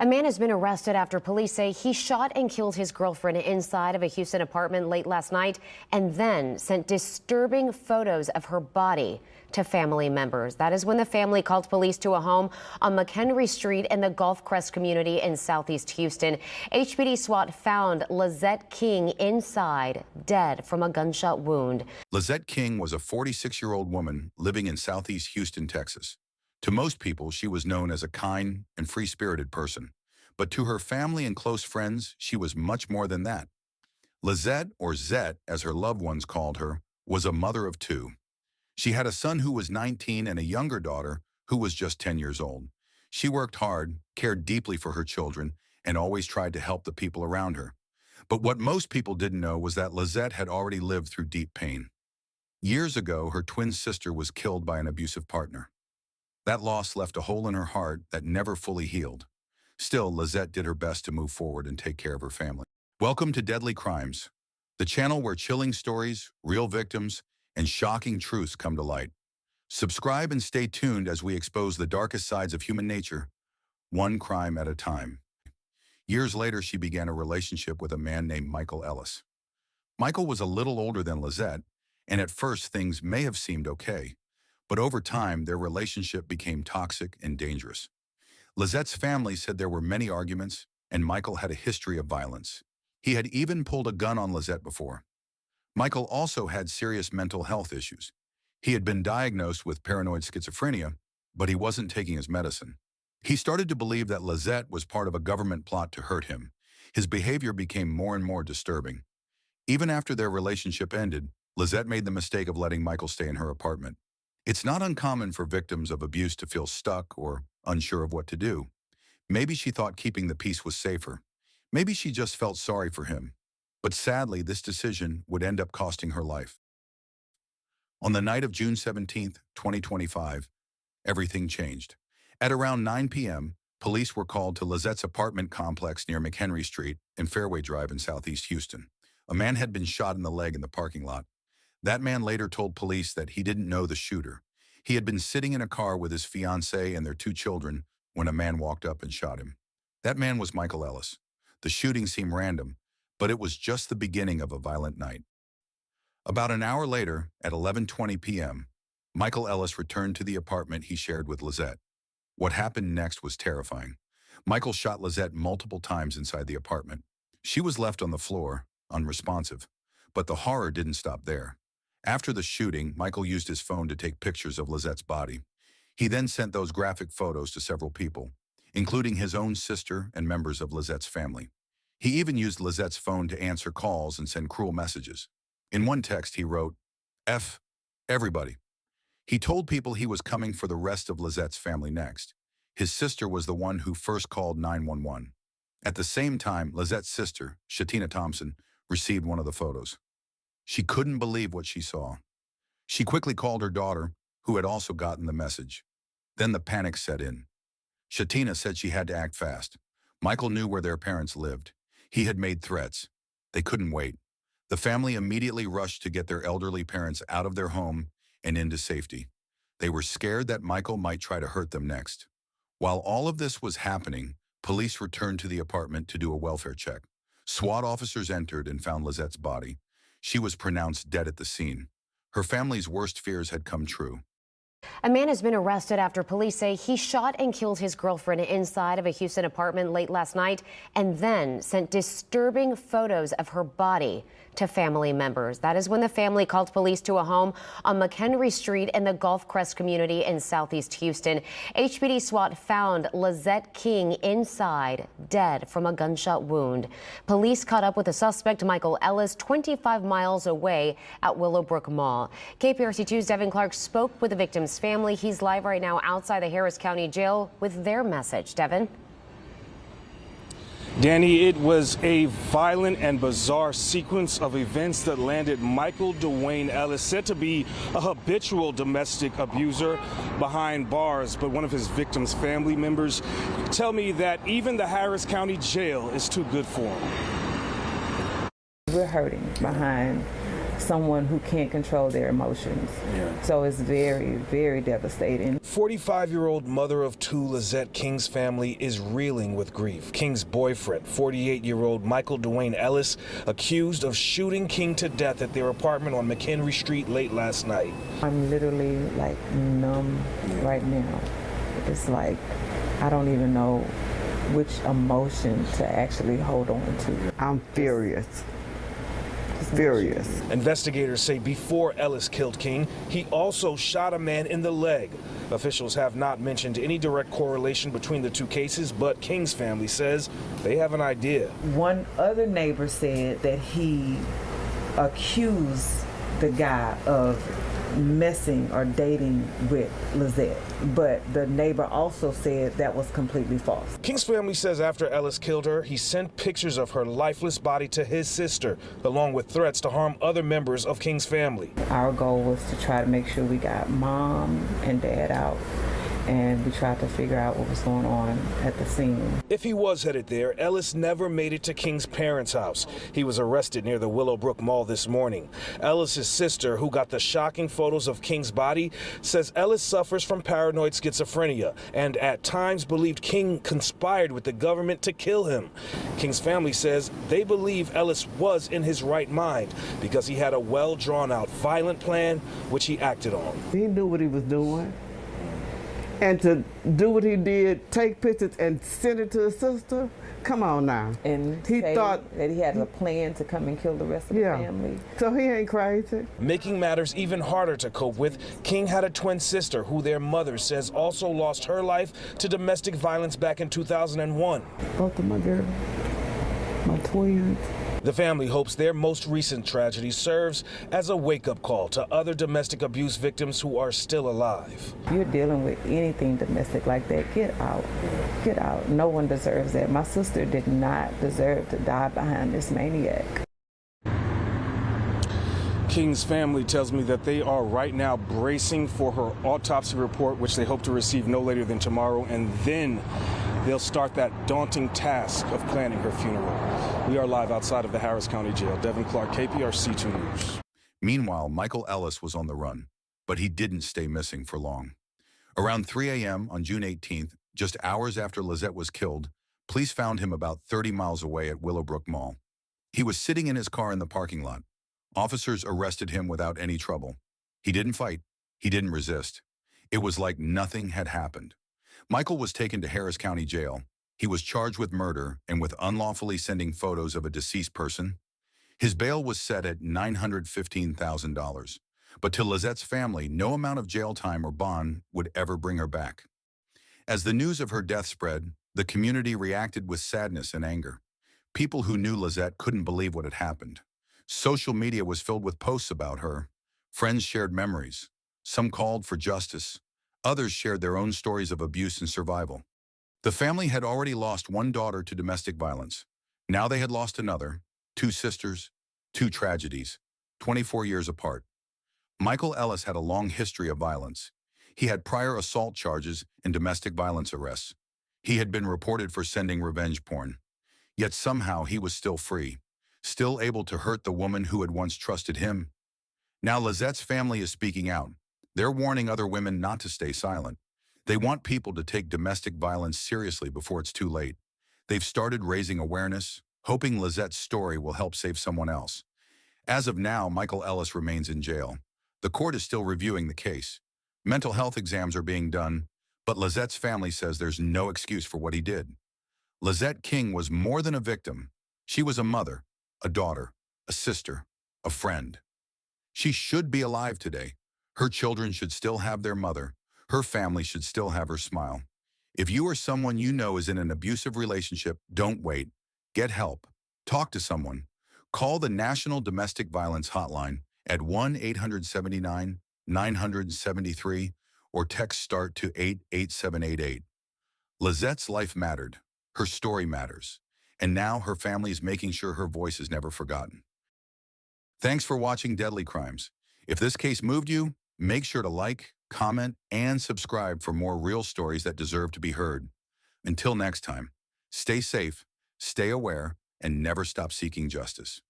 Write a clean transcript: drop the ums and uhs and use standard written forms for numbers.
A man has been arrested after police say he shot and killed his girlfriend inside of a Houston apartment late last night and then sent disturbing photos of her body to family members. That is when the family called police to a home on McHenry Street in the Gulf Crest community in southeast Houston. HPD SWAT found Lzette King inside, dead from a gunshot wound. Lzette King was a 46-year-old woman living in southeast Houston, Texas. To most people, she was known as a kind and free-spirited person. But to her family and close friends, she was much more than that. Lzette, or Zette, as her loved ones called her, was a mother of two. She had a son who was 19 and a younger daughter who was just 10 years old. She worked hard, cared deeply for her children, and always tried to help the people around her. But what most people didn't know was that Lzette had already lived through deep pain. Years ago, her twin sister was killed by an abusive partner. That loss left a hole in her heart that never fully healed. Still, Lzette did her best to move forward and take care of her family. Welcome to Deadly Crimes, the channel where chilling stories, real victims, and shocking truths come to light. Subscribe and stay tuned as we expose the darkest sides of human nature, one crime at a time. Years later, she began a relationship with a man named Michael Ellis. Michael was a little older than Lzette, and at first things may have seemed okay. But over time, their relationship became toxic and dangerous. Lzette's family said there were many arguments, and Michael had a history of violence. He had even pulled a gun on Lzette before. Michael also had serious mental health issues. He had been diagnosed with paranoid schizophrenia, but he wasn't taking his medicine. He started to believe that Lzette was part of a government plot to hurt him. His behavior became more and more disturbing. Even after their relationship ended, Lzette made the mistake of letting Michael stay in her apartment. It's not uncommon for victims of abuse to feel stuck or unsure of what to do. Maybe she thought keeping the peace was safer. Maybe she just felt sorry for him. But sadly, this decision would end up costing her life. On the night of June 17, 2025, everything changed. At around 9 p.m., police were called to Lzette's apartment complex near McHenry Street and Fairway Drive in southeast Houston. A man had been shot in the leg in the parking lot. That man later told police that he didn't know the shooter. He had been sitting in a car with his fiancée and their two children when a man walked up and shot him. That man was Michael Ellis. The shooting seemed random, but it was just the beginning of a violent night. About an hour later, at 11:20 p.m., Michael Ellis returned to the apartment he shared with Lzette. What happened next was terrifying. Michael shot Lzette multiple times inside the apartment. She was left on the floor, unresponsive. But the horror didn't stop there. After the shooting, Michael used his phone to take pictures of Lzette's body. He then sent those graphic photos to several people, including his own sister and members of Lzette's family. He even used Lzette's phone to answer calls and send cruel messages. In one text, he wrote, "F everybody." He told people he was coming for the rest of Lzette's family next. His sister was the one who first called 911. At the same time, Lzette's sister, Shatina Thompson, received one of the photos. She couldn't believe what she saw. She quickly called her daughter, who had also gotten the message. Then the panic set in. Shatina said she had to act fast. Michael knew where their parents lived. He had made threats. They couldn't wait. The family immediately rushed to get their elderly parents out of their home and into safety. They were scared that Michael might try to hurt them next. While all of this was happening, police returned to the apartment to do a welfare check. SWAT officers entered and found Lzette's body. She was pronounced dead at the scene. Her family's worst fears had come true. A man has been arrested after police say he shot and killed his girlfriend inside of a Houston apartment late last night and then sent disturbing photos of her body to family members. That is when the family called police to a home on McHenry Street in the Gulf Crest community in southeast Houston. HPD SWAT found Lzette King inside, dead from a gunshot wound. Police caught up with the suspect, Michael Ellis, 25 miles away at Willowbrook Mall. KPRC2's Devin Clark spoke with the victim's family. He's live right now outside the Harris County Jail with their message. Devin? Danny, it was a violent and bizarre sequence of events that landed Michael Dwayne Ellis, said to be a habitual domestic abuser, behind bars. But one of his victim's family members tell me that even the Harris County Jail is too good for him. We're hurting behind someone who can't control their emotions. Yeah. So it's very, very devastating. 45-year-old mother of two, Lzette King's family is reeling with grief. King's boyfriend, 48-year-old Michael Dwayne Ellis, accused of shooting King to death at their apartment on McHenry Street late last night. I'm literally like numb right now. It's like I don't even know which emotion to actually hold on to. I'm furious. Furious. Investigators say before Ellis killed King, he also shot a man in the leg. Officials have not mentioned any direct correlation between the two cases, but King's family says they have an idea. One other neighbor said that he accused the guy of messing or dating with Lzette, but the neighbor also said that was completely false. King's family says after Ellis killed her, he sent pictures of her lifeless body to his sister, along with threats to harm other members of King's family. Our goal was to try to make sure we got mom and dad out, and we tried to figure out what was going on at the scene. If he was headed there, Ellis never made it to King's parents' house. He was arrested near the Willowbrook Mall this morning. Ellis's sister, who got the shocking photos of King's body, says Ellis suffers from paranoid schizophrenia and at times believed King conspired with the government to kill him. King's family says they believe Ellis was in his right mind because he had a well-drawn-out violent plan, which he acted on. He knew what he was doing. And to do what he did, take pictures and send it to his sister, come on now. And he say thought that he had a plan to come and kill the rest of the family. So he ain't crazy. Making matters even harder to cope with, King had a twin sister who their mother says also lost her life to domestic violence back in 2001. Both of my girls, my twins. The family hopes their most recent tragedy serves as a wake-up call to other domestic abuse victims who are still alive. If you're dealing with anything domestic like that, get out. Get out. No one deserves that. My sister did not deserve to die behind this maniac. King's family tells me that they are right now bracing for her autopsy report, which they hope to receive no later than tomorrow, and then they'll start that daunting task of planning her funeral. We are live outside of the Harris County Jail. Devin Clark, KPRC 2 News. Meanwhile, Michael Ellis was on the run, but he didn't stay missing for long. Around 3 a.m. on June 18th, just hours after Lzette was killed, police found him about 30 miles away at Willowbrook Mall. He was sitting in his car in the parking lot. Officers arrested him without any trouble. He didn't fight. He didn't resist. It was like nothing had happened. Michael was taken to Harris County Jail. He was charged with murder and with unlawfully sending photos of a deceased person. His bail was set at $915,000. But to Lzette's family, no amount of jail time or bond would ever bring her back. As the news of her death spread, the community reacted with sadness and anger. People who knew Lzette couldn't believe what had happened. Social media was filled with posts about her. Friends shared memories. Some called for justice. Others shared their own stories of abuse and survival. The family had already lost one daughter to domestic violence. Now they had lost another, two sisters, two tragedies, 24 years apart. Michael Ellis had a long history of violence. He had prior assault charges and domestic violence arrests. He had been reported for sending revenge porn. Yet somehow he was still free, still able to hurt the woman who had once trusted him. Now Lzette's family is speaking out. They're warning other women not to stay silent. They want people to take domestic violence seriously before it's too late. They've started raising awareness, hoping Lzette's story will help save someone else. As of now, Michael Ellis remains in jail. The court is still reviewing the case. Mental health exams are being done, but Lzette's family says there's no excuse for what he did. Lzette King was more than a victim. She was a mother, a daughter, a sister, a friend. She should be alive today. Her children should still have their mother. Her family should still have her smile. If you or someone you know is in an abusive relationship, don't wait. Get help. Talk to someone. Call the National Domestic Violence Hotline at 1-800-79-973 or text START to 88788. Lzette's life mattered. Her story matters. And now her family is making sure her voice is never forgotten. Thanks for watching Deadly Crimes. If this case moved you, make sure to like, comment, and subscribe for more real stories that deserve to be heard. Until next time, stay safe, stay aware, and never stop seeking justice.